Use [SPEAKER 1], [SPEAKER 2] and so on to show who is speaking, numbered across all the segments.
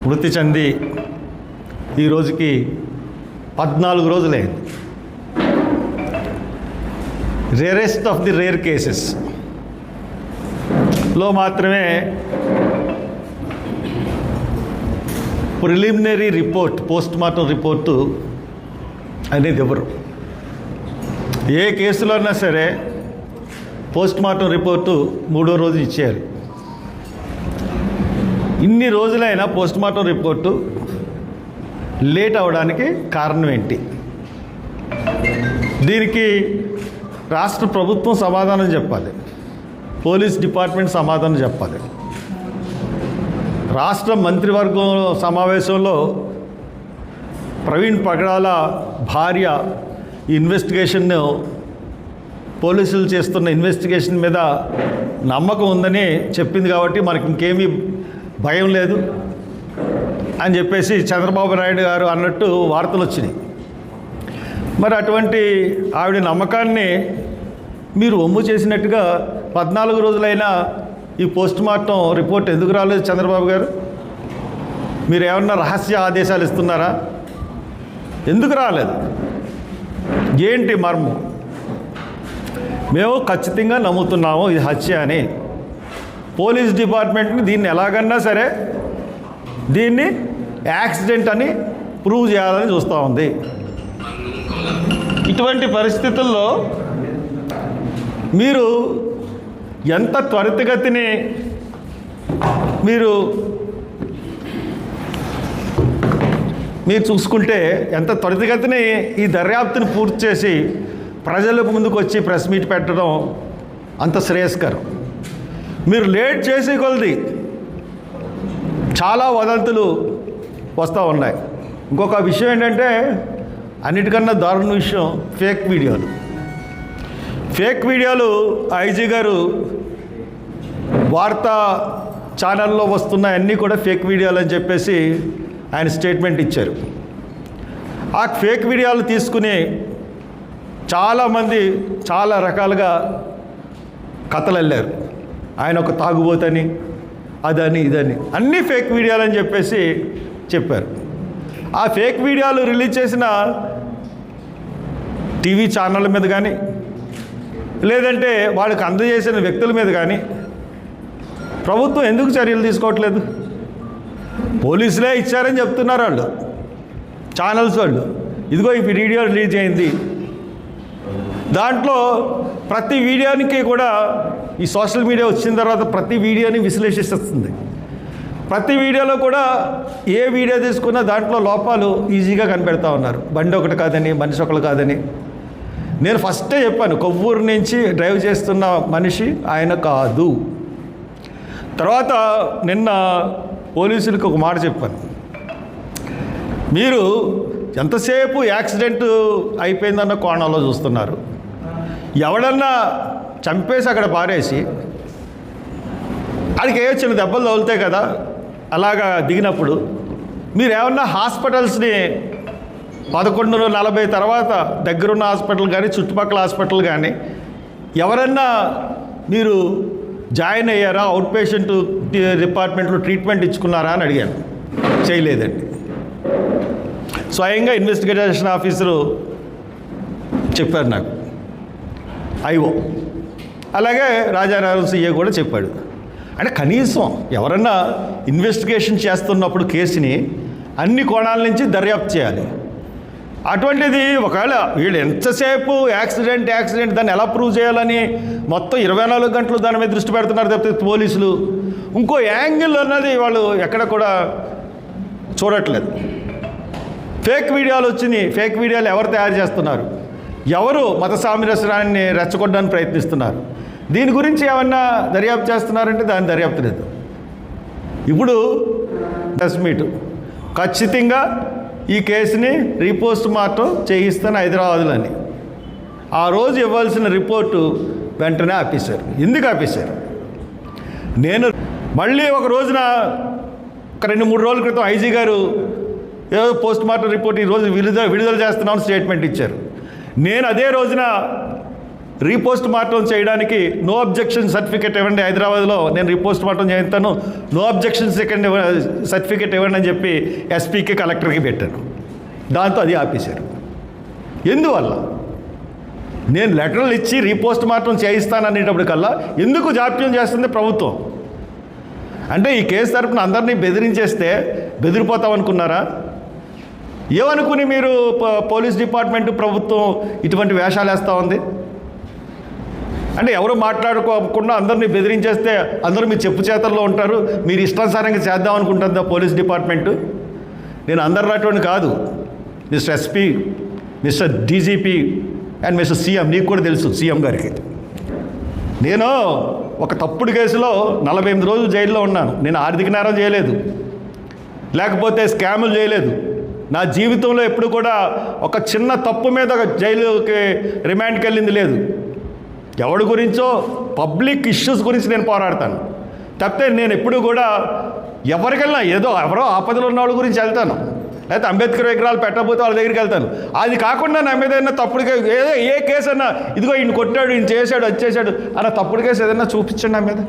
[SPEAKER 1] మృతి చెంది ఈ రోజుకి 14 రోజులైంది. రేరెస్ట్ ఆఫ్ ది రేర్ కేసెస్లో మాత్రమే preliminary report, post mortem report అనేది ఎవరు ఏ కేసులో అయినా సరే పోస్ట్ మార్టం రిపోర్టు 3వ రోజు ఇచ్చేయాలి. ఇన్ని రోజులైనా పోస్ట్ మార్టం రిపోర్టు లేట్ అవ్వడానికి కారణం ఏంటి? దీనికి రాష్ట్ర ప్రభుత్వం సమాధానం చెప్పాలి, పోలీస్ డిపార్ట్మెంట్ సమాధానం చెప్పాలి. రాష్ట్ర మంత్రివర్గం సమావేశంలో ప్రవీణ్ పగడాల భార్య ఇన్వెస్టిగేషన్ను, పోలీసులు చేస్తున్న ఇన్వెస్టిగేషన్ మీద నమ్మకం ఉందని చెప్పింది కాబట్టి మనకి ఇంకేమీ భయం లేదు అని చెప్పేసి చంద్రబాబు నాయుడు గారు అన్నట్టు వార్తలు వచ్చినాయి. మరి అటువంటి ఆవిడ నమ్మకాన్ని మీరు ఒమ్ము చేసినట్టుగా 14 రోజులైనా ఈ పోస్ట్ మార్టం రిపోర్ట్ ఎందుకు రాలేదు చంద్రబాబు గారు? మీరు ఏమన్నా రహస్య ఆదేశాలు ఇస్తున్నారా? ఎందుకు రాలేదు? ఏంటి మర్మం? మేము ఖచ్చితంగా నమ్ముతున్నాము ఇది హత్య అని. పోలీస్ డిపార్ట్మెంట్ని దీన్ని ఎలాగన్నా సరే దీన్ని యాక్సిడెంట్ అని ప్రూవ్ చేయాలని చూస్తూ ఉంది. ఇటువంటి పరిస్థితుల్లో మీరు ఎంత త్వరితగతిని మీరు చూసుకుంటే, ఎంత త్వరితగతిని ఈ దర్యాప్తుని పూర్తి చేసి ప్రజలకు ముందుకు వచ్చి ప్రెస్ మీట్ పెట్టడం అంత శ్రేయస్కరం. మీరు లేట్ చేసే కొలది చాలా వదంతులు వస్తూ ఉన్నాయి. ఇంకొక విషయం ఏంటంటే, అన్నిటికన్నా దారుణ విషయం ఫేక్ వీడియోలు. ఐజీ గారు వార్తా ఛానల్లో వస్తున్నాయి అన్నీ కూడా ఫేక్ వీడియోలు అని చెప్పేసి ఆయన స్టేట్మెంట్ ఇచ్చారు. ఆ ఫేక్ వీడియోలు తీసుకుని చాలామంది చాలా రకాలుగా కథలు వెళ్ళారు. ఆయన ఒక తాగుబోతని, అదని ఇదని, అన్నీ ఫేక్ వీడియోలు అని చెప్పేసి చెప్పారు. ఆ ఫేక్ వీడియోలు రిలీజ్ చేసిన టీవీ ఛానళ్ళ మీద కానీ, లేదంటే వాళ్ళకి అందజేసిన వ్యక్తుల మీద కానీ ప్రభుత్వం ఎందుకు చర్యలు తీసుకోవట్లేదు? పోలీసులే ఇచ్చారని చెప్తున్నారు వాళ్ళు, ఛానల్స్ వాళ్ళు. ఇదిగో ఈ వీడియో రిలీజ్ అయింది, దాంట్లో ప్రతి వీడియోనికి కూడా ఈ సోషల్ మీడియా వచ్చిన తర్వాత ప్రతి వీడియోని విశ్లేషిస్తుంది. ప్రతి వీడియోలో కూడా ఏ వీడియో తీసుకున్నా దాంట్లో లోపాలు ఈజీగా కనిపెడతా ఉన్నారు. బండి ఒకటి కాదని, మనిషి ఒకరు కాదని. నేను ఫస్టే చెప్పాను, కొవ్వూరు నుంచి డ్రైవ్ చేస్తున్న మనిషి ఆయన కాదు. తర్వాత నిన్న పోలీసులకు ఒక మాట చెప్పాను, మీరు ఎంతసేపు యాక్సిడెంట్ అయిపోయిందన్న కోణంలో చూస్తున్నారు. ఎవడన్నా చంపేసి అక్కడ పారేసి అడికి చిన్న దెబ్బలు తగులుతాయి కదా, అలాగా దిగినప్పుడు మీరు ఏమన్నా హాస్పిటల్స్ని 11:40 తర్వాత దగ్గరున్న హాస్పిటల్ కానీ, చుట్టుపక్కల హాస్పిటల్ కానీ ఎవరన్నా మీరు జాయిన్ అయ్యారా, అవుట్ పేషెంట్ డిపార్ట్మెంట్లో ట్రీట్మెంట్ ఇచ్చుకున్నారా అని అడిగాను. చేయలేదండి. స్వయంగా ఇన్వెస్టిగేషన్ ఆఫీసరు చెప్పారు నాకు, ఐఓ. అలాగే రాజానగరం సీఏ కూడా చెప్పాడు. అంటే కనీసం ఎవరన్నా ఇన్వెస్టిగేషన్ చేస్తున్నప్పుడు కేసుని అన్ని కోణాల నుంచి దర్యాప్తు చేయాలి. అటువంటిది ఒకవేళ వీళ్ళు ఎంతసేపు యాక్సిడెంట్ దాన్ని ఎలా ప్రూవ్ చేయాలని మొత్తం 24 గంటలు దాని మీద దృష్టి పెడుతున్నారు తప్పితే పోలీసులు ఇంకో యాంగిల్ అన్నది వాళ్ళు ఎక్కడ కూడా చూడట్లేదు. ఫేక్ వీడియోలు వచ్చినాయి. ఫేక్ వీడియోలు ఎవరు తయారు చేస్తున్నారు, ఎవరు మత సామరస్యాన్ని రెచ్చగొట్టడానికి ప్రయత్నిస్తున్నారు, దీని గురించి ఏమన్నా దర్యాప్తు చేస్తున్నారంటే దాని దర్యాప్తు లేదు. ఇప్పుడు ప్రెస్ మీటు ఖచ్చితంగా ఈ కేసుని రీపోస్ట్ మార్టం చేయిస్తాను హైదరాబాద్లోని. ఆ రోజు ఇవ్వాల్సిన రిపోర్టు వెంటనే ఆపేశారు. ఎందుకు ఆపేశారు? నేను మళ్ళీ ఒక రోజున ఒక 2-3 రోజుల క్రితం ఐజీ గారు ఏదో పోస్ట్ మార్టం రిపోర్ట్ ఈరోజు విడుదల చేస్తున్నామని స్టేట్మెంట్ ఇచ్చారు. నేను అదే రోజున రీపోస్ట్ మార్టం చేయడానికి నో అబ్జెక్షన్ సర్టిఫికేట్ ఇవ్వండి, హైదరాబాద్లో నేను రీపోస్ట్ మార్టం చేస్తాను, నో అబ్జెక్షన్ సర్టిఫికేట్ ఇవ్వండి అని చెప్పి ఎస్పీకి కలెక్టర్కి పెట్టాను. దాంతో అది ఆపేశారు. ఎందువల్ల? నేను లెటర్లు ఇచ్చి రీపోస్ట్ మార్టం చేయిస్తాననేటప్పటికల్లా ఎందుకు జాప్యం చేస్తుంది ప్రభుత్వం? అంటే ఈ కేసు తరపున అందరినీ బెదిరించేస్తే బెదిరిపోతామనుకున్నారా? ఏమనుకుని మీరు పోలీస్ డిపార్ట్మెంట్ ప్రభుత్వం ఇటువంటి వేషాలు వేస్తూ ఉంది? అంటే ఎవరు మాట్లాడుకోకుండా అందరినీ బెదిరించేస్తే అందరూ మీ చెప్పు చేతల్లో ఉంటారు, మీరు ఇష్టానుసారంగా చేద్దాం అనుకుంటుందా పోలీస్ డిపార్ట్మెంటు? నేను అందరినటువంటి కాదు, mister SP, mister DGP and mister CM, నీకు కూడా తెలుసు సీఎం గారికి. నేను ఒక తప్పుడు కేసులో 48 రోజులు జైల్లో ఉన్నాను. నేను ఆర్థిక నేరం చేయలేదు, లేకపోతే స్కాములు చేయలేదు. నా జీవితంలో ఎప్పుడు కూడా ఒక చిన్న తప్పు మీద జైలుకి రిమాండ్కి వెళ్ళింది లేదు. ఎవడి గురించో పబ్లిక్ ఇష్యూస్ గురించి నేను పోరాడతాను తప్పితే నేను ఎప్పుడు కూడా ఎవరికెళ్ళినా ఎవరో ఆపదలు ఉన్న వాళ్ళ గురించి వెళ్తాను, లేకపోతే అంబేద్కర్ విగ్రహాలు పెట్టకపోతే వాళ్ళ దగ్గరికి వెళ్తాను. అది కాకుండా నా మీద ఏదైనా తప్పుడు కేసు, ఏ కేసు అన్నా ఇదిగో ఈయన కొట్టాడు, ఈయన చేశాడు, అది చేశాడు అన్న తప్పుడు కేసు ఏదైనా చూపించండి నా మీద.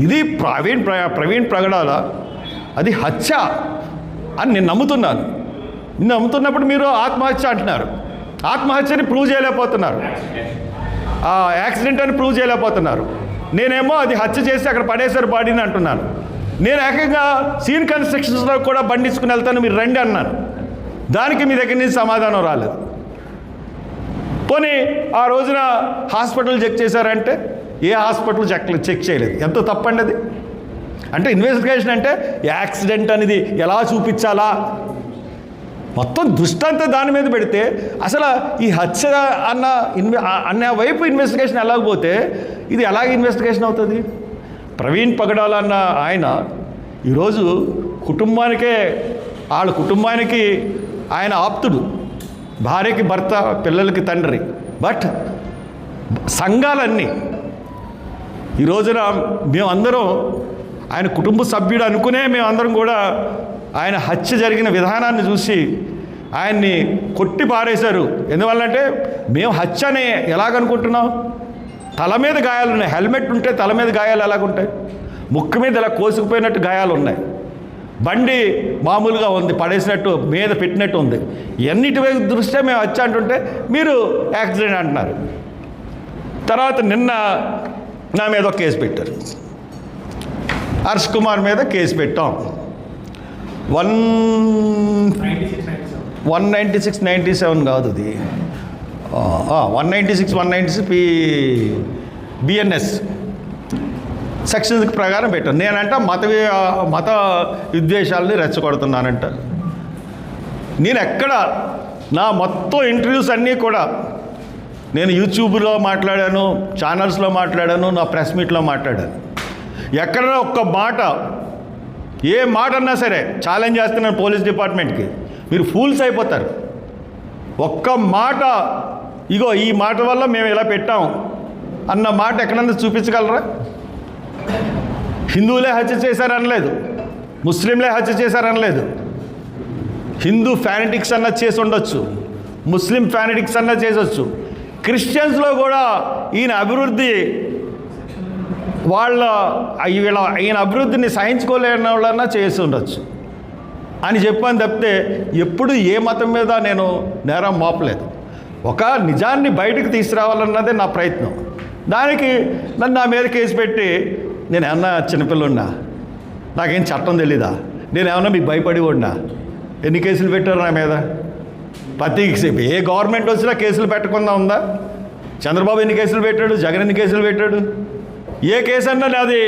[SPEAKER 1] ఇది ప్రవీణ్ ప్రగడాల అది హత్య అని నేను నమ్ముతున్నాను. నేను నమ్ముతున్నప్పుడు మీరు ఆత్మహత్య అంటున్నారు. ఆత్మహత్యని ప్రూవ్ చేయలేకపోతున్నారు, యాక్సిడెంట్ అని ప్రూవ్ చేయలేకపోతున్నారు. నేనేమో అది హత్య చేసి అక్కడ పడేశారు బాడీని అంటున్నాను. నేను ఏకంగా సీన్ కన్స్ట్రక్షన్స్లో కూడా బండిసుకుని వెళ్తాను, మీరు రండి అన్నాను. దానికి మీ దగ్గర నుంచి సమాధానం రాలేదు. పోనీ ఆ రోజున హాస్పిటల్ చెక్ చేశారంటే ఏ హాస్పిటల్ చెక్ చేయలేదు. ఎంతో తప్పండి అది. అంటే ఇన్వెస్టిగేషన్ అంటే యాక్సిడెంట్ అనేది ఎలా చూపించాలా, మొత్తం దృష్టాంతా దాని మీద పెడితే అసలు ఈ హత్య అన్న వైపు ఇన్వెస్టిగేషన్ ఎలాగపోతే ఇది ఎలాగ ఇన్వెస్టిగేషన్ అవుతుంది? ప్రవీణ్ పగడాల అన్న ఆయన ఈరోజు వాళ్ళ కుటుంబానికి ఆయన ఆప్తుడు, భార్యకి భర్త, పిల్లలకి తండ్రి. బట్ సంఘాలన్నీ ఈ రోజున మేమందరం ఆయన కుటుంబ సభ్యుడు అనుకునే మేమందరం కూడా ఆయన హత్య జరిగిన విధానాన్ని చూసి ఆయన్ని కొట్టి పారేశారు. ఎందువల్లంటే మేము హత్యని ఎలాగనుకుంటున్నాం? తల మీద గాయాలు ఉన్నాయి, హెల్మెట్ ఉంటే తల మీద గాయాలు ఎలాగుంటాయి? ముక్కు మీద ఇలా కోసుకుపోయినట్టు గాయాలు ఉన్నాయి, బండి మామూలుగా ఉంది, పడేసినట్టు మీద పెట్టినట్టు ఉంది. ఎన్నిటి వైపు దృష్ట్యా మేము హత్య అంటుంటే మీరు యాక్సిడెంట్ అంటున్నారు. తర్వాత నిన్న నా మీద ఒక కేసు పెట్టారు, హర్ష్ కుమార్ మీద కేసు పెట్టాం. 196-97 కాదు, అది 196 BNS సెక్షన్స్ ప్రకారం పెట్టాను. నేనంట మత విద్వేషాలని రెచ్చగొడుతున్నానంట. నేను ఎక్కడ నా మొత్తం ఇంటర్వ్యూస్ అన్నీ కూడా నేను యూట్యూబ్లో మాట్లాడాను, ఛానల్స్లో మాట్లాడాను, నా ప్రెస్ మీట్లో మాట్లాడాను. ఎక్కడైనా ఒక్క మాట, ఏ మాట అన్నా సరే ఛాలెంజ్ చేస్తున్నాను పోలీస్ డిపార్ట్మెంట్కి, మీరు ఫూల్స్ అయిపోతారు. ఒక్క మాట, ఇగో ఈ మాట వల్ల మేము ఇలా పెట్టాం అన్న మాట ఎక్కడన్నా చూపించగలరా? హిందువులే హత్య చేశారనలేదు, ముస్లింలే హత్య చేశారనలేదు. హిందూ ఫ్యానిటిక్స్ అన్న చేసి ఉండొచ్చు, ముస్లిం ఫ్యానిటిక్స్ అన్న చేసొచ్చు, క్రిస్టియన్స్లో కూడా ఈయన అభివృద్ధి ఈయన అభివృద్ధిని సహించుకోలేని వాళ్ళన్నా చేసి ఉండొచ్చు అని చెప్పని తప్పితే ఎప్పుడు ఏ మతం మీద నేను నేరం మోపలేదు. ఒక నిజాన్ని బయటకు తీసుకురావాలన్నదే నా ప్రయత్నం. దానికి నన్ను నా మీద కేసు పెట్టి నేను ఏమన్నా చిన్నపిల్లున్నా, నాకేం చట్టం తెలీదా, నేను ఏమన్నా మీకు భయపడి ఉన్నా? ఎన్ని కేసులు పెట్టారు నా మీద? ప్రతి ఏ గవర్నమెంట్ వచ్చినా కేసులు పెట్టకుండా ఉందా? చంద్రబాబు ఎన్ని కేసులు పెట్టాడు, జగన్ ఎన్ని కేసులు పెట్టాడు? ఏ కేసు అన్నా నాది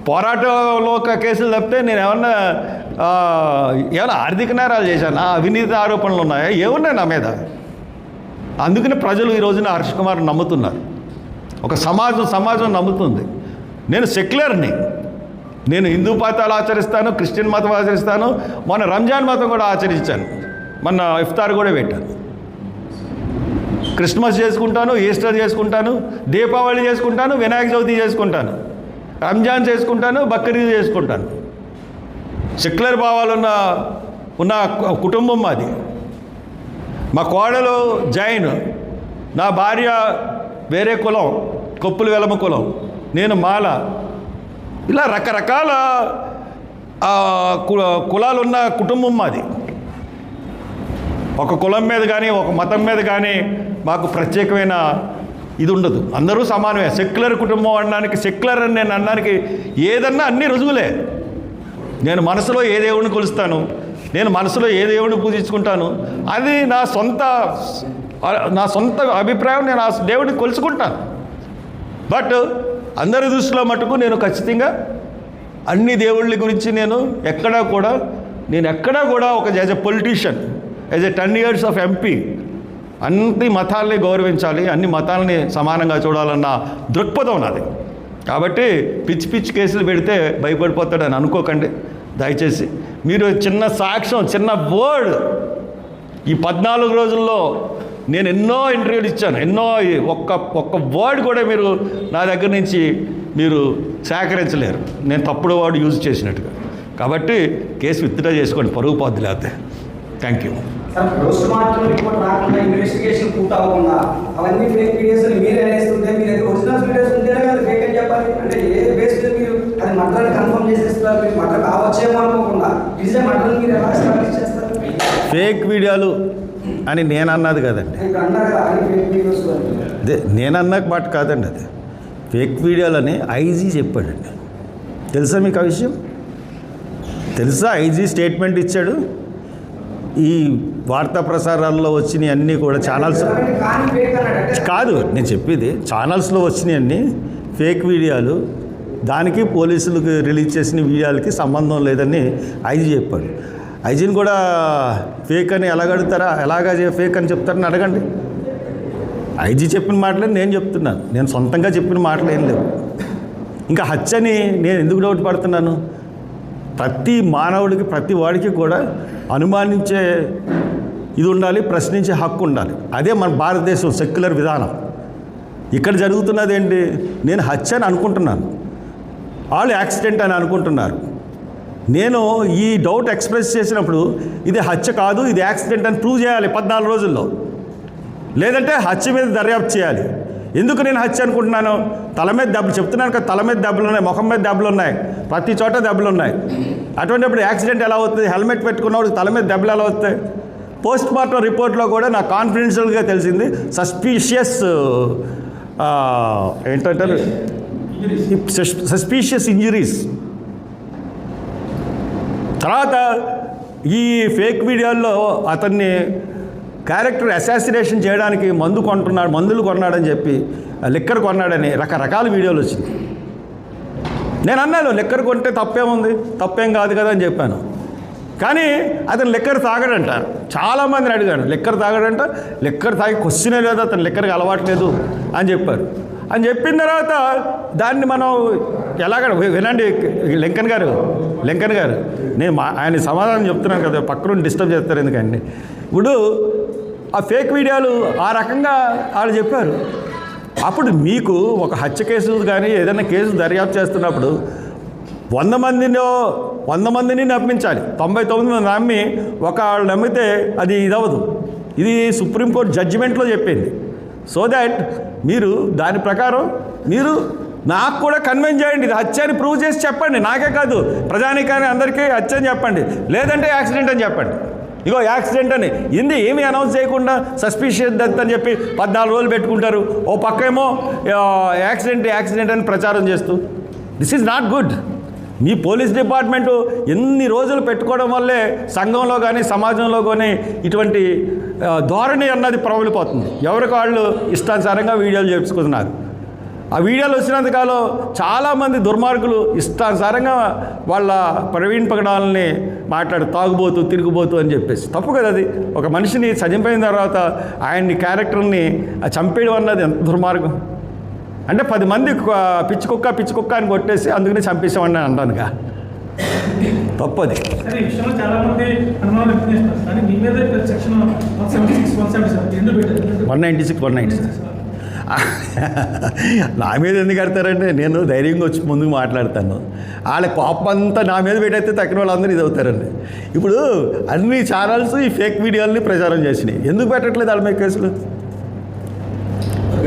[SPEAKER 1] పోరాటంలో ఒక కేసులు తప్పితే నేను ఏమన్నా ఆర్థిక నేరాలు చేశానా, అవినీతి ఆరోపణలు ఉన్నాయా, ఏమున్నాయి నా మీద? అందుకని ప్రజలు ఈ రోజున హర్ష్ కుమార్ నమ్ముతున్నారు, ఒక సమాజం నమ్ముతుంది. నేను సెక్యులర్ని, నేను హిందూ మతాలు ఆచరిస్తాను, క్రిస్టియన్ మతం ఆచరిస్తాను, మొన్న రంజాన్ మతం కూడా ఆచరించాను, మొన్న ఇఫ్తార్ కూడా పెట్టాను. క్రిస్మస్ చేసుకుంటాను, ఈస్టర్ చేసుకుంటాను, దీపావళి చేసుకుంటాను, వినాయక చవితి చేసుకుంటాను, రంజాన్ చేసుకుంటాను, బక్రీద్ చేసుకుంటాను. సెక్యులర్ భావాలు ఉన్న కుటుంబం మాది. మా కోడలు జైన్, నా భార్య వేరే కులం, కొప్పులు వెలమ కులం, నేను మాల, ఇలా రకరకాల కులాలున్న కుటుంబం మాది. ఒక కులం మీద కానీ ఒక మతం మీద కానీ మాకు ప్రత్యేకమైన ఇది ఉండదు. అందరూ సమానమే. సెక్యులర్ కుటుంబం అనడానికి, సెక్యులర్ అని నేను అనడానికి ఏదన్నా అన్ని రుజువులే. నేను మనసులో ఏ దేవుడిని కొలుస్తాను, నేను మనసులో ఏ దేవుడిని పూజించుకుంటాను, అది నా సొంత అభిప్రాయం. నేను ఆ దేవుడిని కొలుచుకుంటాను. బట్ అందరి దృష్టిలో మటుకు నేను ఖచ్చితంగా అన్ని దేవుళ్ళ గురించి నేను ఎక్కడా కూడా ఒక as a politician, as a 10 years of MP అన్ని మతాలని గౌరవించాలి, అన్ని మతాలని సమానంగా చూడాలన్న దృక్పథం నాది. కాబట్టి పిచ్చి కేసులు పెడితే భయపడిపోతాడని అనుకోకండి దయచేసి. మీరు చిన్న సాక్ష్యం, చిన్న వర్డ్, ఈ 14 రోజుల్లో నేను ఎన్నో ఇంటర్వ్యూలు ఇచ్చాను, ఒక్క వర్డ్ కూడా మీరు నా దగ్గర నుంచి మీరు సేకరించలేరు, నేను తప్పుడు వర్డ్ యూజ్ చేసినట్టుగా. కాబట్టి కేసు విత్డ్రా చేసుకోండి, పరుగు పోద్ది లేకపోతే. Thank you.
[SPEAKER 2] Post mortem report రాకుండా ఇన్వెస్టిగేషన్ పూర్తవకుండా అవన్నీ ఫేక్ వీడియోస్ మీరు అనేస్తుంటే మీరు ఒరిజినల్ వీడియోస్ ఉంటేనే కదా ఫేక్ అని చెప్పాలి. అంటే ఏ బేస్ మీద మీరు అది మటన్ కన్ఫర్మ్ చేసేస్తారు? మీరు మటన్ కావచ్చేమో అనుకోకుండా ఇదే మటన్ మీరు ఎలా ఎస్టాబ్లిష్ చేస్తారు?
[SPEAKER 1] ఫేక్ వీడియోలు అని నేను అన్నది కదండి, అదే నేను అన్న మాట కాదండి, అది ఫేక్ వీడియోలు అని ఐజీ చెప్పాడండి. తెలుసా మీకు ఆ విషయం? తెలుసా? ఐజీ స్టేట్మెంట్ ఇచ్చాడు. ఈ వార్తా ప్రసారాల్లో వచ్చినాయి అన్నీ కూడా ఛానల్స్ కాదు, నేను చెప్పేది ఛానల్స్లో వచ్చినాయి అన్నీ ఫేక్ వీడియోలు, దానికి పోలీసులకు రిలీజ్ చేసిన వీడియోలకి సంబంధం లేదని ఐజీ చెప్పాడు. ఐజీని కూడా ఫేక్ అని ఎలాగడుగుతారా, ఎలాగా ఫేక్ అని చెప్తారని అడగండి. ఐజీ చెప్పిన మాటలే నేను చెప్తున్నాను, నేను సొంతంగా చెప్పిన మాటలు ఏం లేవు. ఇంకా హత్యని నేను ఎందుకు డౌట్ పడుతున్నాను? ప్రతి మానవుడికి, ప్రతి వాడికి కూడా అనుమానించే ఇది ఉండాలి, ప్రశ్నించే హక్కు ఉండాలి. అదే మన భారతదేశం సెక్యులర్ విధానం. ఇక్కడ జరుగుతున్నది ఏంటి? నేను హత్య అని అనుకుంటున్నాను, వాళ్ళు యాక్సిడెంట్ అని అనుకుంటున్నారు. నేను ఈ డౌట్ ఎక్స్ప్రెస్ చేసినప్పుడు ఇది హత్య కాదు, ఇది యాక్సిడెంట్ అని ప్రూవ్ చేయాలి 14 రోజుల్లో, లేదంటే హత్య మీద దర్యాప్తు చేయాలి. ఎందుకు నేను హత్య అనుకుంటున్నాను? తల మీద దెబ్బలు, చెప్తున్నాను కదా, తల మీద దెబ్బలు ఉన్నాయి, ముఖం మీద దెబ్బలు ఉన్నాయి, ప్రతి చోట దెబ్బలు ఉన్నాయి. అటువంటిప్పుడు యాక్సిడెంట్ ఎలా అవుతుంది? హెల్మెట్ పెట్టుకున్నప్పుడు తల మీద దెబ్బలు ఎలా వస్తాయి? పోస్ట్ మార్టం రిపోర్ట్లో కూడా నాకు కాన్ఫిడెన్షియల్గా తెలిసింది సస్పీషియస్ ఏంటంటారు, సస్పీషియస్ ఇంజరీస్. తర్వాత ఈ ఫేక్ వీడియోల్లో అతన్ని క్యారెక్టర్ అసాసినేషన్ చేయడానికి మందులు కొన్నాడని చెప్పి, లిక్కర్ కొన్నాడని రకరకాల వీడియోలు వచ్చింది. నేను అన్నాను లిక్కర్ కొంటే తప్పేముంది, తప్పేం కాదు కదా అని చెప్పాను. కానీ అతను లిక్కర్ తాగడంట. చాలామందిని అడిగాను, లిక్కర్ తాగడంట, లిక్కర్ తాగి క్వశ్చనే లేదు, అతను లిక్కర్కి అలవాట్లేదు అని చెప్పారు. అని చెప్పిన తర్వాత దాన్ని మనం ఎలాగ వినండి, లింకన్ గారు నేను ఆయన సమాధానం చెప్తున్నాను కదా, పక్కన డిస్టర్బ్ చేస్తారు ఎందుకండి. ఇప్పుడు ఆ ఫేక్ వీడియోలు ఆ రకంగా వాళ్ళు చెప్పారు. అప్పుడు మీకు ఒక హత్య కేసు కానీ ఏదైనా కేసు దర్యాప్తు చేస్తున్నప్పుడు 100 మందిని నమ్మించాలి. 99 మంది నమ్మి వాళ్ళు నమ్మితే అది ఇదవదు. ఇది సుప్రీంకోర్టు జడ్జిమెంట్లో చెప్పింది. సో దాట్ మీరు దాని ప్రకారం మీరు నాకు కూడా కన్విన్స్ చేయండి, ఇది హత్య అని ప్రూవ్ చేసి చెప్పండి. నాకే కాదు, ప్రజానికాన్ని అందరికీ హత్య అని చెప్పండి, లేదంటే యాక్సిడెంట్ అని చెప్పండి. ఇగో యాక్సిడెంట్ అని ఏమీ అనౌన్స్ చేయకుండా సస్పిషియస్ డెత్ అని చెప్పి 14 రోజులు పెట్టుకుంటారు. ఓ పక్కేమో యాక్సిడెంట్ అని ప్రచారం చేస్తూ, this is not good. Me police department ఎన్ని రోజులు పెట్టుకోవడం వల్లే సంఘంలో కానీ సమాజంలో కానీ ఇటువంటి ధోరణి అన్నది ప్రబలిపోతుంది. ఎవరికి వాళ్ళు ఇష్టానుసారంగా వీడియోలు చేసుకుంటున్నారు. ఆ వీడియోలు వచ్చినంతకాలం చాలామంది దుర్మార్గులు ఇష్టానుసారంగా వాళ్ళ ప్రవీణ్ పగడాలని తాగుబోతూ తిరుగుబోతూ అని చెప్పేసి. తప్పు కదా అది. ఒక మనిషిని చనిపోయిన తర్వాత ఆయన్ని క్యారెక్టర్ని చంపేయడం అన్నది ఎంత దుర్మార్గం. అంటే 10 మంది పిచ్చి కుక్క అని కొట్టేసి అందుకని చంపేసామని అంటానుగా, తప్పది. 196 నా మీద ఎందుకు కడతారంటే నేను ధైర్యంగా వచ్చి ముందుకు మాట్లాడతాను. వాళ్ళ కోపం అంతా నా మీద పెట్టయితే తక్కిన వాళ్ళందరూ ఇది అవుతారండి. ఇప్పుడు అన్ని ఛానల్స్ ఈ ఫేక్ వీడియోలని ప్రచారం చేసినాయి. ఎందుకు పెట్టట్లేదు వాళ్ళ మీద కేసులు?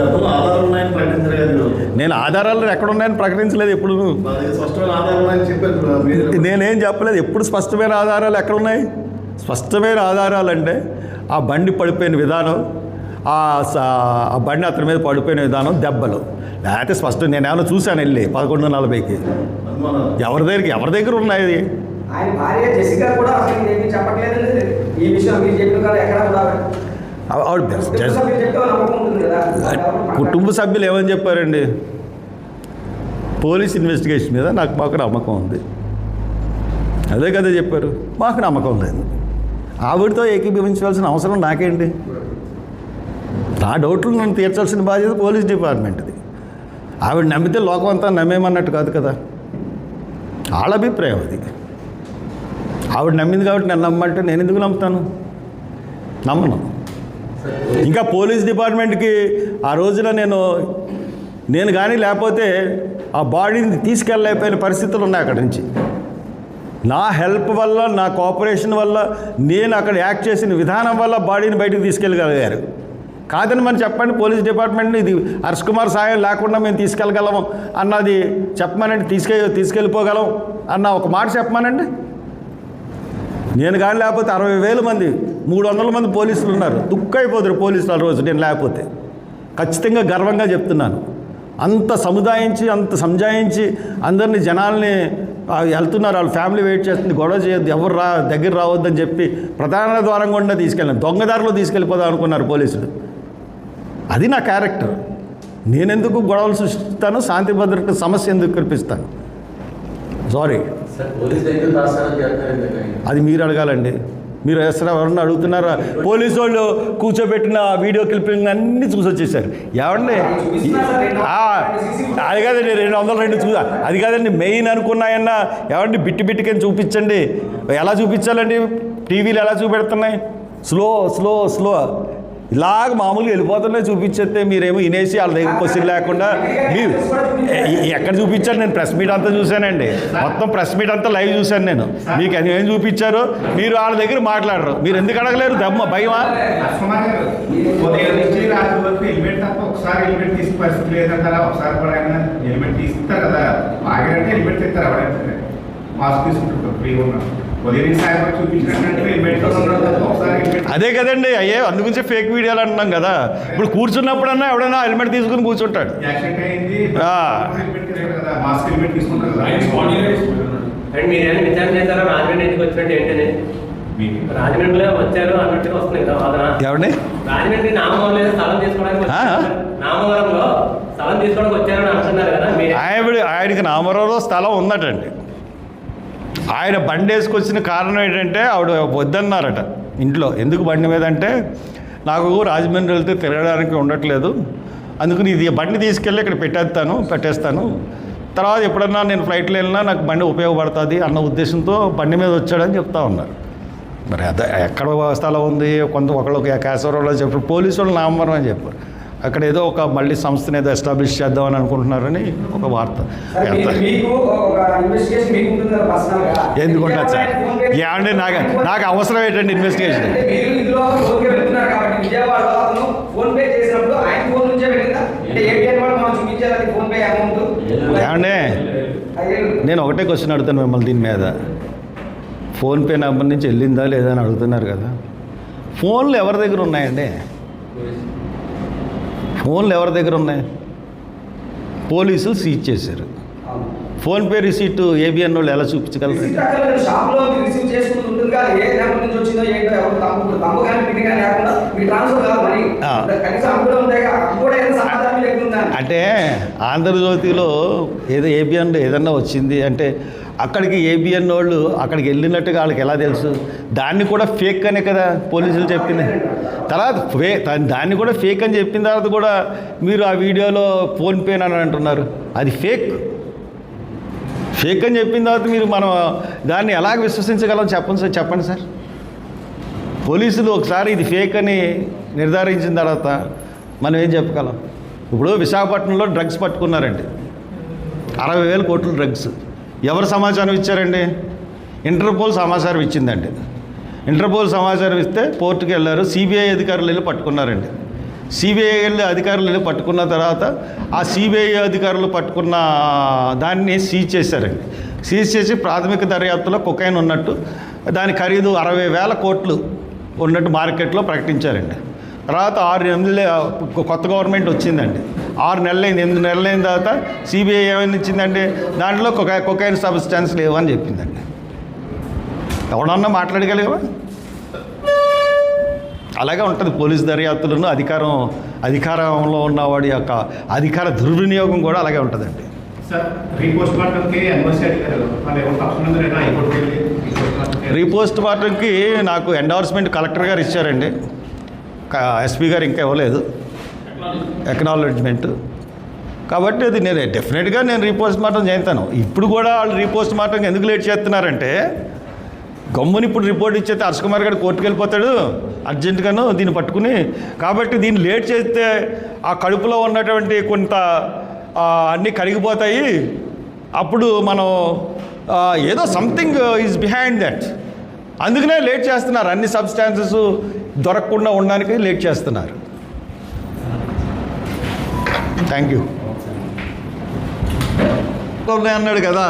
[SPEAKER 3] గతంలో ఆధారాలు ఉన్నాయని ప్రకటించారు కదా మీరు.
[SPEAKER 1] నేను ఆధారాలు ఎక్కడున్నాయని ప్రకటించలేదు ఎప్పుడు.
[SPEAKER 3] మా దగ్గర స్పష్టమైన ఆధారాలు ఉన్నాయని చెప్పారు మీరు.
[SPEAKER 1] నేనేం చెప్పలేదు. ఎప్పుడు స్పష్టమైన ఆధారాలు ఎక్కడున్నాయి? స్పష్టమైన ఆధారాలు అంటే ఆ బండి పడిపోయిన విధానం, ఆ బండి అతని మీద పడిపోయిన విధానం, దెబ్బలు. లేకపోతే స్పష్టం నేనేమన్నా చూశాను వెళ్ళి 11:40కి. ఎవరి దగ్గర ఉన్నాయి?
[SPEAKER 2] ఆయన భార్య జెసికా కూడా అసలు ఏమీ చెప్పట్లేదండి ఈ విషయం. మీరు చెప్పిన కాదు ఎక్కడ కూడా
[SPEAKER 1] ఆవిడ
[SPEAKER 2] నమ్మకం ఉంటుంది కదా.
[SPEAKER 1] కుటుంబ సభ్యులు ఏమని చెప్పారండి? పోలీస్ ఇన్వెస్టిగేషన్ మీద మాకు నమ్మకం ఉంది, అదే కదా చెప్పారు. మాకు నమ్మకం లేదు. ఆవిడతో ఏకీభవించవలసిన అవసరం నాకేంటి? నా డౌట్లు నన్ను తీర్చాల్సిన బాధ్యత పోలీస్ డిపార్ట్మెంట్ది. ఆవిడ నమ్మితే లోకం అంతా నమ్మేమన్నట్టు కాదు కదా. వాళ్ళ అభిప్రాయం అది. ఆవిడ నమ్మింది కాబట్టి నన్ను నమ్మంటే నేను ఎందుకు నమ్ముతాను? నమ్మను. ఇంకా పోలీస్ డిపార్ట్మెంట్కి ఆ రోజున నేను కానీ లేకపోతే ఆ బాడీని తీసుకెళ్ళలేకపోయిన పరిస్థితులు ఉన్నాయి అక్కడి నుంచి. నా హెల్ప్ వల్ల, నా కోఆపరేషన్ వల్ల, నేను అక్కడ యాక్ట్ చేసిన విధానం వల్ల బాడీని బయటకు తీసుకెళ్ళగలిగారు. కాదని మనం చెప్పండి పోలీస్ డిపార్ట్మెంట్ని, ఇది హర్ష్ కుమార్ సాయం లేకుండా మేము తీసుకెళ్ళగలము అన్నది చెప్పమనండి. తీసుకెళ్ళిపోగలం అన్న ఒక మాట చెప్పమనండి. నేను కానీ లేకపోతే 60,000 మంది, 300 మంది పోలీసులు ఉన్నారు. దుఃఖైపోతారు పోలీసులు ఆ రోజు నేను లేకపోతే. ఖచ్చితంగా గర్వంగా చెప్తున్నాను. అంత సముదాయించి, అంత సంజాయించి అందరినీ జనాల్ని వెళ్తున్నారు. వాళ్ళ ఫ్యామిలీ వెయిట్ చేస్తుంది, గొడవ చేయొద్దు, ఎవరు దగ్గర రావద్దని చెప్పి ప్రధాన ద్వారం కూడా తీసుకెళ్ళాను. దొంగదారిలో తీసుకెళ్ళిపోదాం అనుకున్నారు పోలీసులు. అది నా క్యారెక్టర్. నేనెందుకు గొడవలు సృష్టిస్తాను? శాంతి భద్రత సమస్య ఎందుకు కల్పిస్తాను? సారీ, అది మీరు అడగాలండి. మీరు వేస్తారా? ఎవరన్నా అడుగుతున్నారా? పోలీసు వాళ్ళు కూర్చోబెట్టిన వీడియో క్లిప్పింగ్ అన్నీ చూసి వచ్చేసారు. ఏమండి అది కాదండి 202 చూసా, అది కాదండి మెయిన్ అనుకున్నాయన్నా. ఏమండి బిట్టుకిని చూపించండి. ఎలా చూపించాలండి? టీవీలు ఎలా చూపెడుతున్నాయి? స్లో ఇలాగ మామూలుగా వెళ్ళిపోతున్నాయి చూపించేస్తే మీరేమో వినేసి వాళ్ళ దగ్గర క్వశ్చన్ లేకుండా మీరు ఎక్కడ చూపించారు? నేను ప్రెస్ మీట్ అంతా చూశానండి. మొత్తం ప్రెస్ మీట్ అంతా లైవ్ చూశాను నేను. మీకు అది ఏం చూపించారు? మీరు వాళ్ళ దగ్గర మాట్లాడరు. మీరు ఎందుకు అడగలేరు? దమ్మ భయమా?
[SPEAKER 4] ఒకసారి హెల్మెట్ తీసి పరిస్థితి లేదంటారా? ఒకసారి కూడా హెల్మెట్ తీస్తారు కదా, ఆగినట్టే హెల్మెట్ తీస్తారు. ఎవరైతే మాస్క్ తీసుకుంటారు ఫ్రీగా ఉన్నారు.
[SPEAKER 1] అదే కదండి అయ్యే, అందుగురించి ఫేక్ వీడియోలు అంటున్నాం కదా. ఇప్పుడు కూర్చున్నప్పుడన్నా ఎవడైనా హెల్మెట్ తీసుకుని కూర్చుంటాడు.
[SPEAKER 5] రాజమండ్రిలో వచ్చారు అన్నట్టుగా వస్తుంది కదా వాదన.
[SPEAKER 1] ఎవరిని?
[SPEAKER 5] రాజమండ్రి నామవరం స్థలం తీసుకోవడానికి నామవరంలో స్థలం తీసుకోవడానికి వచ్చారని అంటున్నారు కదా.
[SPEAKER 1] ఆయనకి నామవరంలో స్థలం ఉందటండి. ఆయన బండి వేసుకొచ్చిన కారణం ఏంటంటే ఆవిడ వద్దన్నారట ఇంట్లో. ఎందుకు బండి మీద అంటే, నాకు రాజమండ్రి వెళ్తే తిరగడానికి ఉండట్లేదు, అందుకని ఇది బండి తీసుకెళ్ళి ఇక్కడ పెట్టేస్తాను, తర్వాత ఎప్పుడన్నా నేను ఫ్లైట్లో వెళ్ళినా నాకు బండి ఉపయోగపడుతుంది అన్న ఉద్దేశంతో బండి మీద వచ్చాడని చెప్తా ఉన్నారు. మరి అదే ఎక్కడ స్థలం ఉంది? ఒకళ్ళు కేశవరంలో చెప్పారు, పోలీసు వాళ్ళు నామవరం అని చెప్పారు. అక్కడ ఏదో ఒక మళ్ళీ సంస్థను ఏదో ఎస్టాబ్లిష్ చేద్దామని అనుకుంటున్నారని ఒక వార్త. ఎందుకుంటుంది సార్? ఏమండి నాకు అవసరం ఏంటండి ఇన్వెస్టిగేషన్? ఏమండి నేను ఒకటే క్వశ్చన్ అడుగుతాను మిమ్మల్ని దీని మీద. ఫోన్పే నెంబర్ నుంచి వెళ్ళిందా లేదా అని అడుగుతున్నారు కదా. ఫోన్లు ఎవరి దగ్గర ఉన్నాయండి? ఫోన్లు ఎవరి దగ్గర ఉన్నాయి? పోలీసులు సీజ్ చేశారు. ఫోన్పే రిసీట్ ఏబిఎన్ వాళ్ళు ఎలా చూపించగలరు? అంటే ఆంధ్రజ్యోతిలో ఏదో ఏబిఎన్ ఏదన్నా వచ్చింది అంటే అక్కడికి ఏబిఎన్ వాళ్ళు అక్కడికి వెళ్ళినట్టుగా వాళ్ళకి ఎలా తెలుసు? దాన్ని కూడా ఫేక్ అనే కదా పోలీసులు చెప్పింది. తర్వాత దాన్ని కూడా ఫేక్ అని చెప్పిన తర్వాత కూడా మీరు ఆ వీడియోలో ఫోన్పే అని అంటున్నారు. అది ఫేక్ అని చెప్పిన తర్వాత మీరు మనం దాన్ని ఎలాగ విశ్వసించగలం చెప్పండి సార్. పోలీసులు ఒకసారి ఇది ఫేక్ అని నిర్ధారించిన తర్వాత మనం ఏం చెప్పగలం? ఇప్పుడు విశాఖపట్నంలో డ్రగ్స్ పట్టుకున్నారండి, 60,000 కోట్ల డ్రగ్స్. ఎవరు సమాచారం ఇచ్చారండి? ఇంటర్పోల్ సమాచారం ఇచ్చిందండి. ఇంటర్పోల్ సమాచారం ఇస్తే పోర్టుకి వెళ్ళారు, సిబిఐ అధికారులు వెళ్ళి పట్టుకున్నారండి. సిబిఐ అధికారులు వెళ్ళి పట్టుకున్న తర్వాత ఆ సిబిఐ అధికారులు పట్టుకున్న దాన్ని సీజ్ చేశారండి. సీజ్ చేసి ప్రాథమిక దర్యాప్తులో కొకైన్ ఉన్నట్టు దాని ఖరీదు 60,000 కోట్లు ఉన్నట్టు మార్కెట్లో ప్రకటించారండి. తర్వాత 6 నెలలు కొత్త గవర్నమెంట్ వచ్చిందండి. 6 నెలలైంది. 8 నెలలైన తర్వాత సిబిఐ ఏమైనా ఇచ్చిందండి, దాంట్లో కొకైన్ సబ్స్టాన్స్ లేవని చెప్పిందండి. ఎవడన్నా మాట్లాడగలిగావా? అలాగే ఉంటుంది పోలీస్ దర్యాప్తులను. అధికారంలో ఉన్నవాడి యొక్క అధికార దుర్వినియోగం కూడా అలాగే ఉంటుందండి.
[SPEAKER 4] సార్ రీపోస్ట్ మార్టంకి ఎన్ఓసి అడిగారు, వాళ్ళు ఎవరు తప్పకుండా హైకోర్టుకి వెళ్ళి
[SPEAKER 1] రీపోస్ట్ మార్టంకి నాకు ఎండార్స్మెంట్ కలెక్టర్ గారు ఇచ్చారండి. ఎస్పీ గారు ఇంకా ఇవ్వలేదు ఎక్నాలెడ్జ్మెంట్. కాబట్టి అది నేను డెఫినెట్గా రీపోస్ట్ మార్టం చేస్తాను. ఇప్పుడు కూడా వాళ్ళు రీపోస్ట్ మార్టం ఎందుకు లేట్ చేస్తున్నారంటే, గమ్ముని ఇప్పుడు రిపోర్ట్ ఇచ్చేస్తే హర్ష కుమార్ గారు కోర్టుకు వెళ్ళిపోతాడు అర్జెంటుగాను దీన్ని పట్టుకుని. కాబట్టి దీన్ని లేట్ చేస్తే ఆ కడుపులో ఉన్నటువంటి కొంత అన్నీ కరిగిపోతాయి. అప్పుడు మనం ఏదో సంథింగ్ ఈజ్ బిహైండ్ దట్. అందుకనే లేట్ చేస్తున్నారు. అన్ని సబ్స్టాన్సెస్ దొరకకుండా ఉండడానికి లేట్ చేస్తున్నారు. Thank you. అన్నాడు కదా,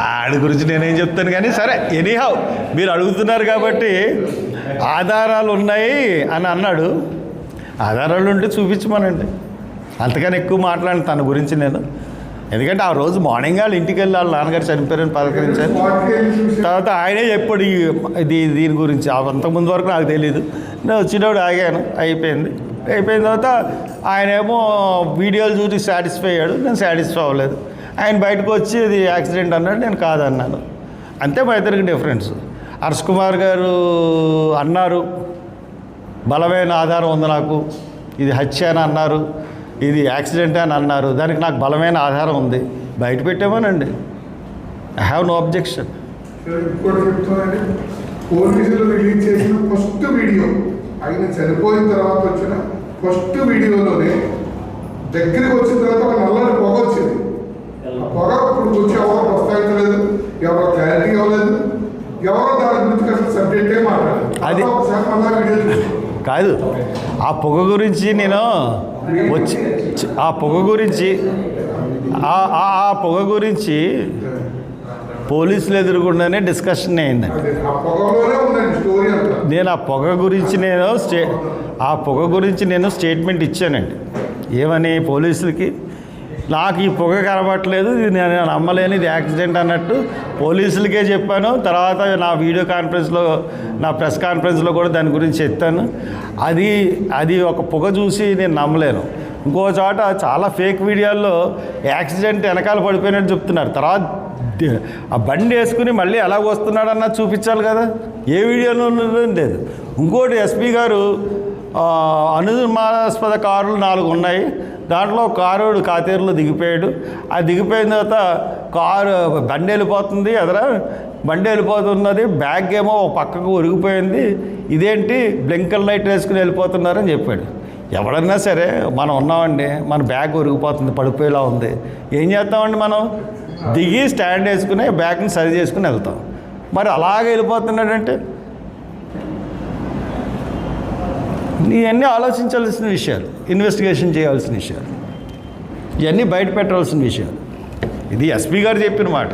[SPEAKER 1] ఆడి గురించి నేనేం చెప్తాను కానీ సరే, ఎనీహౌ మీరు అడుగుతున్నారు కాబట్టి ఆధారాలు ఉన్నాయి అని అన్నాడు. ఆధారాలు ఉంటే చూపించమనండి. అంతకని ఎక్కువ మాట్లాడిన తన గురించి నేను. ఎందుకంటే ఆ రోజు మార్నింగ్ వాళ్ళు ఇంటికి వెళ్ళి వాళ్ళ నాన్నగారు చనిపోయారని పలకరించాను. తర్వాత ఆయనే చెప్పాడు దీని గురించి. అంతకుముందు వరకు నాకు తెలియదు. నేను వచ్చినప్పుడు ఆగాను. అయిపోయిన తర్వాత ఆయన ఏమో వీడియోలు చూసి సాటిస్ఫై అయ్యాడు. నేను సాటిస్ఫై అవ్వలేదు. ఆయన బయటకు వచ్చి ఇది యాక్సిడెంట్ అన్నాడు, నేను కాదన్నాను. అంతే మా ఇద్దరికి డిఫరెన్స్. హర్ష్ కుమార్ గారు అన్నారు బలమైన ఆధారం ఉంది నాకు, ఇది హత్య అని అన్నారు, ఇది యాక్సిడెంట్ అని అన్నారు. దానికి నాకు బలమైన ఆధారం ఉంది, బయట పెట్టామోనండి. I have no objection.
[SPEAKER 6] పోలీసులు రిలీజ్ చేసిన ఫస్ట్ వీడియో, ఆయన చనిపోయిన తర్వాత వచ్చిన ఫస్ట్ వీడియోలోనే దగ్గరికి వచ్చిన తర్వాత ఒక నల్లని పొగ వచ్చింది. ఆ పొగ ఇప్పుడు వచ్చి ఎవరో ప్రస్తావించలేదు, ఎవరో క్లారిటీ ఇవ్వలేదు, ఎవరో దాని గురించి అసలు సబ్జెక్టే మాట్లాడలేదు. అది ఒకసారి మళ్ళా వీడియో చూసి
[SPEAKER 1] కాదు, ఆ పొగ గురించి నేను వచ్చి ఆ పొగ గురించి పోలీసులు ఎదురుగుండానే డిస్కషన్ అయిందండి. నేను ఆ పొగ గురించి నేను స్టేట్మెంట్ ఇచ్చానండి. ఏమని పోలీసులకి, నాకు ఈ పొగ కనబట్టలేదు, ఇది నేను నమ్మలేని, ఇది యాక్సిడెంట్ అన్నట్టు పోలీసులకే చెప్పాను. తర్వాత నా వీడియో కాన్ఫరెన్స్లో, నా ప్రెస్ కాన్ఫరెన్స్లో కూడా దాని గురించి చెప్తాను. అది ఒక పొగ చూసి నేను నమ్మలేను. ఇంకో చోట చాలా ఫేక్ వీడియోల్లో యాక్సిడెంట్ వెనకాల పడిపోయినట్టు చెప్తున్నారు. తర్వాత ఆ బండి వేసుకుని మళ్ళీ ఎలా వస్తున్నాడన్నా చూపించాలి కదా, ఏ వీడియోలో లేదు. ఇంకోటి ఎస్పీ గారు అనుమానాస్పద కారులు 4 ఉన్నాయి, దాంట్లో కారు కాతేరులో దిగిపోయాడు. ఆ దిగిపోయిన తర్వాత బండి వెళ్ళిపోతుంది, బండి వెళ్ళిపోతున్నది, బ్యాగ్ ఏమో ఒక పక్కకు ఒరిగిపోయింది, ఇదేంటి బ్లింకర్ లైట్ వేసుకుని వెళ్ళిపోతున్నారని చెప్పాడు. ఎవడన్నా సరే మనం ఉన్నామండి, మన బ్యాగ్ ఒరిగిపోతుంది, పడిపోయేలా ఉంది, ఏం చేస్తామండి, మనం దిగి స్టాండ్ వేసుకుని బ్యాగ్ని సరి చేసుకుని వెళ్తాం. మరి అలాగే వెళ్ళిపోతున్నాడంటే ఇవన్నీ ఆలోచించాల్సిన విషయాలు, ఇన్వెస్టిగేషన్ చేయాల్సిన విషయాలు, ఇవన్నీ బయట పెట్టాల్సిన విషయాలు. ఇది ఎస్పీ గారు చెప్పిన మాట.